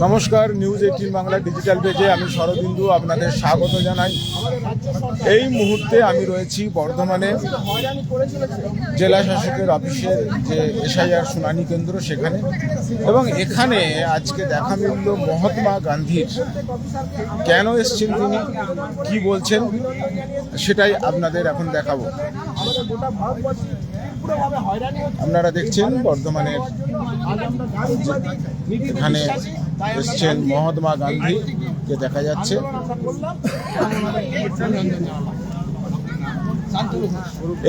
নমস্কার, news 18 Bangla digital পেজে আমি শরদিন্দু আপনাদের স্বাগত জানাই। এই মুহূর্তে আমি রয়েছি বর্ধমানে জেলা শাসকের অফিসের যে এসআইআর শুনানি কেন্দ্র সেখানে, এবং এখানে আজকে দেখা মিলল মহাত্মা গান্ধীর। কেন এসছেন তিনি, কি বলছেন, সেটাই আপনাদের এখন দেখাবো। আপনারা দেখছেন বর্ধমানের এখানে এসছেন মহাত্মা গান্ধীকে দেখা যাচ্ছে।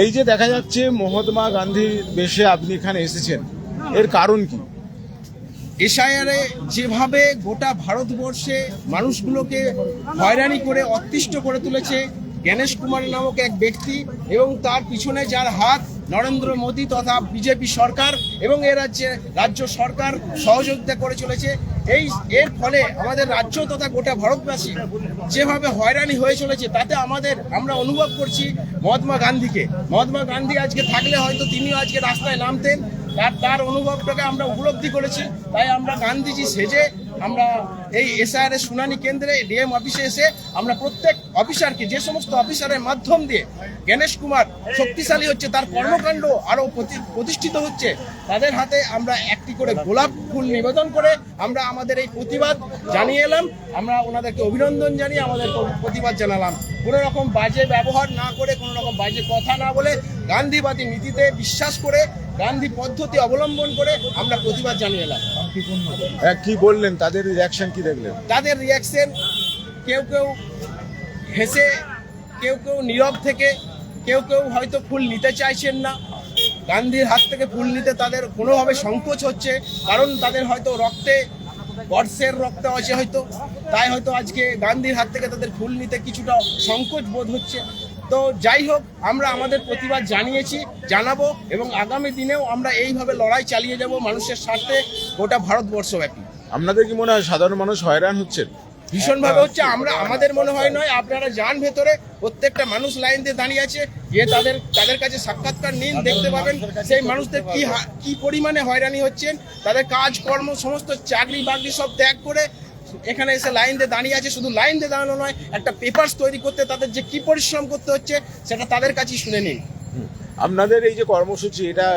এই যে দেখা যাচ্ছে মহাত্মা গান্ধীর বেশে আপনি এখানে এসেছেন, এর কারণ কি? এসআইআরে যেভাবে গোটা ভারতবর্ষে মানুষগুলোকে হয়রানি করে অতিষ্ঠ করে তুলেছে গণেশ কুমার নামক এক ব্যক্তি, এবং তার পিছনে যার হাত নরেন্দ্র মোদী তথা বিজেপি সরকার এবং রাজ্য সরকার সহযোগিতা করে চলেছে, এর ফলে আমাদের রাজ্য তথা গোটা ভারতবাসী যেভাবে হয়রানি হয়ে চলেছে, তাতে আমরা অনুভব করছি মহাত্মা গান্ধীকে। মহাত্মা গান্ধী আজকে থাকলে হয়তো তিনিও আজকে রাস্তায় নামতেন, তার অনুভবটাকে আমরা উপলব্ধি করেছি। তাই আমরা গান্ধীজি সেজে আমরা এই এসআইআর এর শুনানি কেন্দ্রে ডিএম অফিসে এসে আমরা প্রত্যেক অফিসারকে, যে সমস্ত অফিসারের মাধ্যম দিয়ে গণেশ কুমার শক্তিশালী হচ্ছে, তার কর্মকাণ্ড আরও প্রতিষ্ঠিত হচ্ছে, তাদের হাতে আমরা একটি করে গোলাপ ফুল নিবেদন করে আমরা আমাদের এই প্রতিবাদ জানিয়ে এলাম। আমরা ওনাদেরকে অভিনন্দন জানিয়ে আমাদের প্রতিবাদ জানালাম। কোনো রকম বাজে ব্যবহার না করে, কোনো রকম বাজে কথা না বলে, গান্ধীবাদী নীতিতে বিশ্বাস করে, গান্ধী পদ্ধতি অবলম্বন করে আমরা প্রতিবাদ জানিয়ে এলাম। কি বললেন, তাদের রিয়াকশন কি দেখলেন? তাদের রিয়াকশন, কেউ কেউ হেসে, কেউ কেউ নীরব থেকে, কেউ কেউ হয়তো ফুল নিতে চাইছেন না। গান্ধীর হাত থেকে ফুল নিতে তাদের কোনোভাবে সংকোচ হচ্ছে, কারণ তাদের হয়তো রক্তে, বর্ষের রক্তে আছে হয়তো, তাই হয়তো আজকে গান্ধীর হাত থেকে তাদের ফুল নিতে কিছুটা সংকোচ বোধ হচ্ছে। তো যাই হোক, আমরা আমাদের প্রতিবাদ জানাবো, এবং আগামী দিনেও আমরা এইভাবে লড়াই চালিয়ে যাব মানুষের স্বার্থে গোটা ভারতবর্ষব্যাপী। আপনাদের কি মনে হয় সাধারণ মানুষ হয়রান হচ্ছেন? ভীষণভাবে হচ্ছে। আমাদের মনে হয় নয়, আপনারা যান ভেতরে, প্রত্যেকটা মানুষ লাইন দিয়ে দাঁড়িয়ে আছে, গিয়ে তাদের কাছে সাক্ষাৎকার নিন, দেখতে পাবেন সেই মানুষদের কি পরিমাণে হয়রানি হচ্ছেন। তাদের কাজকর্ম, সমস্ত চাকরি বাকরি সব ত্যাগ করে এখানে এসে লাইন দিয়ে দাঁড়িয়ে আছে। শুধু লাইন দিয়ে দাঁড়ানো নয়, একটা পেপারস তৈরি করতে তাদের যে কি পরিশ্রম করতে হচ্ছে সেটা তাদের কাছেই শুনে নিন। আপনাদের এই যে কর্মসূচি, এটা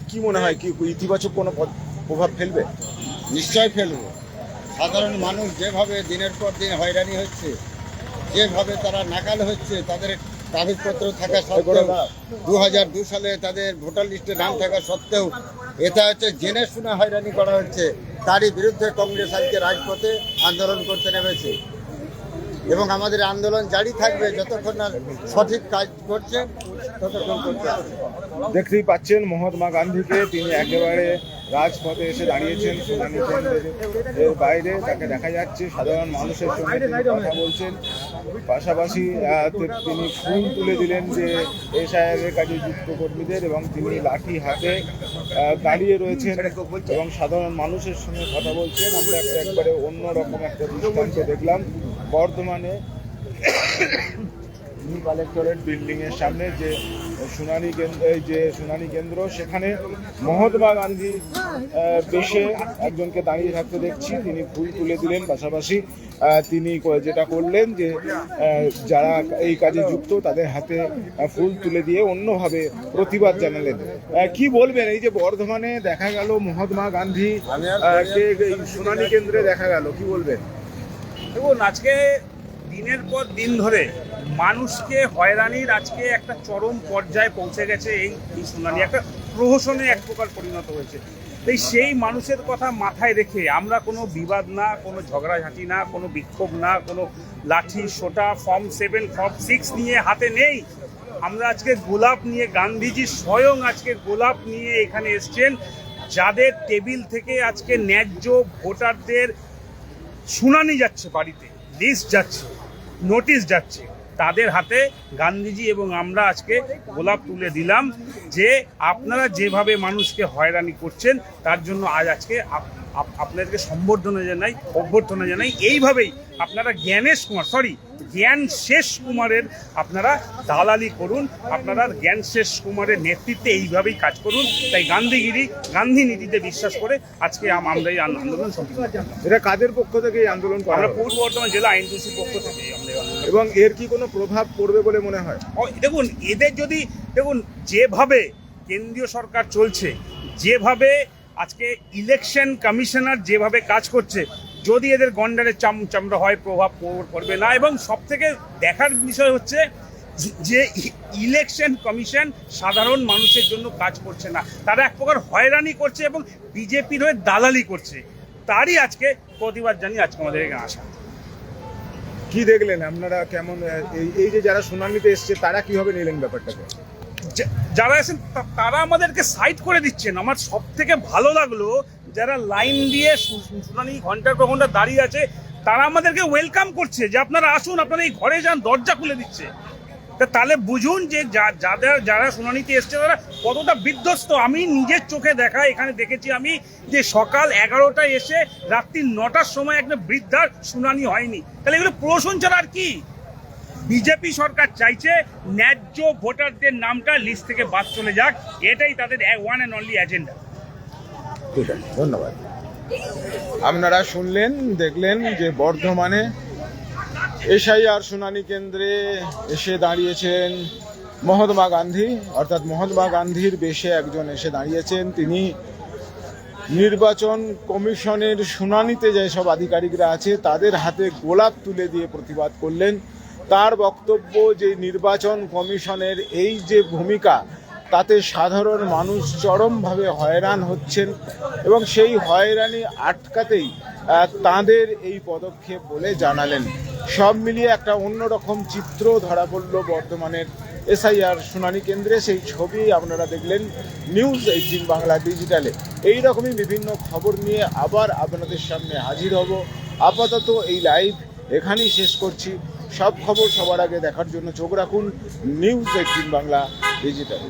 কি মনে হয়, কি ইতিবাচক কোনো প্রভাব ফেলবে? নিশ্চয় ফেলবে। সাধারণ মানুষ যেভাবে দিনের পর দিন হয়রানি হচ্ছে, যেভাবে তারা নাকাল হচ্ছে, তাদের কাগজপত্র থাকা সত্ত্বেও, 2002 সালে তাদের ভোটার লিস্টে নাম থাকা সত্ত্বেও এটা হচ্ছে জেনে শুনে হয়রানি করা হচ্ছে, তারই বিরুদ্ধে কংগ্রেস আজকে রাজপথে আন্দোলন করতে নেমেছে, এবং আমাদের আন্দোলন জারি থাকবে যতক্ষণ না সঠিক কাজ করছে ততক্ষণ করতে হবে। দেখতেই পাচ্ছেন মহাত্মা গান্ধীকে, তিনি একেবারে রাজপথে এসে দাঁড়িয়েছেন শুনানি কেন্দ্রের বাইরে। তাকে দেখা যাচ্ছে সাধারণ মানুষের সঙ্গে তিনি কথা বলছেন, পাশাপাশি তিনি ফুল তুলে দিলেন যে এসআইআর এর কাজে যুক্ত কর্মীদের, এবং তিনি লাঠি হাতে দাঁড়িয়ে রয়েছেন এবং সাধারণ মানুষের সঙ্গে কথা বলছেন। আমরা একবারে অন্যরকম একটা দৃষ্টান্ত দেখলাম বর্ধমানে নিউ কালেক্টরেট বিল্ডিং এর সামনে যে শুনানি কেন্দ্র, সেখানে মহাত্মা গান্ধী বেশে একজনকে দাঁড়িয়ে থাকতে দেখছি। তিনি ফুল তুলে দিলেন, পাশাপাশি তিনি যেটা করলেন যে যারা এই কাজে যুক্ত তাদের হাতে ফুল তুলে দিয়ে অন্যভাবে প্রতিবাদ জানালেন। কি বলবেন, এই যে বর্ধমানে দেখা গেল মহাত্মা গান্ধী শুনানি কেন্দ্রে দেখা গেল, কি বলবেন? দেখুন, আজকে দিনের পর দিন ধরে মানুষকে হয়রানির আজকে একটা চরম পর্যায়ে পৌঁছে গেছে। এই শুনানি একটা প্রহসনে এক প্রকার পরিণত হয়েছে। তাই সেই মানুষের কথা মাথায় রেখে আমরা কোনো বিবাদ না, কোনো ঝগড়াঝাঁটি না, কোনো বিক্ষোভ না, কোনো লাঠি সোটা ফর্ম 7 ফর্ম 6 নিয়ে হাতে নেই। আমরা আজকে গোলাপ নিয়ে, গান্ধীজি স্বয়ং আজকে গোলাপ নিয়ে এখানে এসছেন, যাদের টেবিল থেকে আজকে ন্যায্য ভোটারদের শুনানি যাচ্ছে, বাড়িতে লিস্ট যাচ্ছে, নোটিশ যাচ্ছে, তাদের হাতে গান্ধীজি এবং আমরা আজকে গোলাপ তুলে দিলাম যে আপনারা যেভাবে মানুষকে হয়রানি করছেন তার জন্য আজকে আপনাদেরকে অভ্যর্থনা জানাই। এইভাবেই আপনারা জ্ঞান শেষ কুমারের আপনারা দালালি করুন, আপনারা জ্ঞান শেষ কুমারের নেতৃত্বে এইভাবেই কাজ করুন। তাই গান্ধী নীতিতে বিশ্বাস করে আজকে আমরা এই আন্দোলন সম্পূর্ণ করলাম। এটা কাদের পক্ষ থেকে এই আন্দোলন করা আমরা হলো? পূর্ব বর্ধমান জেলা আইনজীবীর পক্ষ থেকে আমরা এই আন্দোলন। এবং এর কি কোনো প্রভাব পড়বে বলে মনে হয়? দেখুন, যেভাবে কেন্দ্রীয় সরকার চলছে, যেভাবে আজকে ইলেকশন কমিশনার যেভাবে কাজ করছে, যদি এদের গন্ডারের চামড়া হয় প্রভাব পড়বে না। এবং সব থেকে দেখার বিষয় হচ্ছে যে ইলেকশন কমিশন সাধারণ মানুষের জন্য কাজ করছে না, তারা এক প্রকার হয়রানি করছে এবং বিজেপির হয়ে দালালি করছে। তারই আজকে প্রতিবাদ জানিয়ে আজকে আমাদের এখানে আসা। কি দেখলেন আপনারা? কেমন এই যে যারা শুনানিতে এসছে তারা কিভাবে নিলেন ব্যাপারটাকে? যারা আছেন তারা আমাদেরকে সাইড করে দিচ্ছেন। আমার সব থেকে ভালো লাগলো যারা লাইন দিয়ে শুনানি ঘন্টার পর ঘন্টা দাঁড়িয়ে আছে, তারা আমাদেরকে ওয়েলকাম করছে যে আপনারা আসুন, আপনারা এই ঘরে যান, দরজা খুলে দিচ্ছে। তাহলে বুঝুন যে যারা শুনানিতে এসছে তারা কতটা বিধ্বস্ত। আমি নিজের চোখে এখানে দেখেছি আমি যে সকাল 11টায় এসে রাত্রি 9টার সময় একটা বৃদ্ধার শুনানি হয়নি। তাহলে এগুলো প্রশাসন ছাড়া আর কি? বিজেপি সরকার চাইছে ন্যায্য ভোটারদের নামটা লিস্ট থেকে বাদ চলে যাক, এটাই তাদের ওয়ান অ্যান্ড অনলি এজেন্ডা। ঠিক আছে, ধন্যবাদ। আপনারা দেখলেন যে বর্ধমানে এসআইআর শুনানি কেন্দ্রে এসে দাঁড়িয়েছেন মহাত্মা গান্ধী, অর্থাৎ মহাত্মা গান্ধীর বেশে একজন এসে দাঁড়িয়েছেন। তিনি নির্বাচন কমিশনের শুনানিতে যেসব আধিকারিকরা আছে তাদের হাতে গোলাপ তুলে দিয়ে প্রতিবাদ করলেন। তার বক্তব্য যে নির্বাচন কমিশনের এই যে ভূমিকা, তাতে সাধারণ মানুষ চরমভাবে হয়রান হচ্ছেন এবং সেই হয়রানি আটকাতেই তাঁদের এই পদক্ষেপ বলে জানালেন। সব মিলিয়ে একটা অন্যরকম চিত্র ধরা পড়ল বর্ধমানের এসআইআর শুনানি কেন্দ্রে। সেই ছবি আপনারা দেখলেন নিউজ18 বাংলা ডিজিটালে। এই রকমই বিভিন্ন খবর নিয়ে আবার আপনাদের সামনে হাজির হব। আপাতত এই লাইভ এখানেই শেষ করছি। সব খবর সবার আগে দেখার জন্য চোখ রাখুন নিউজ18 বাংলা ডিজিটালে।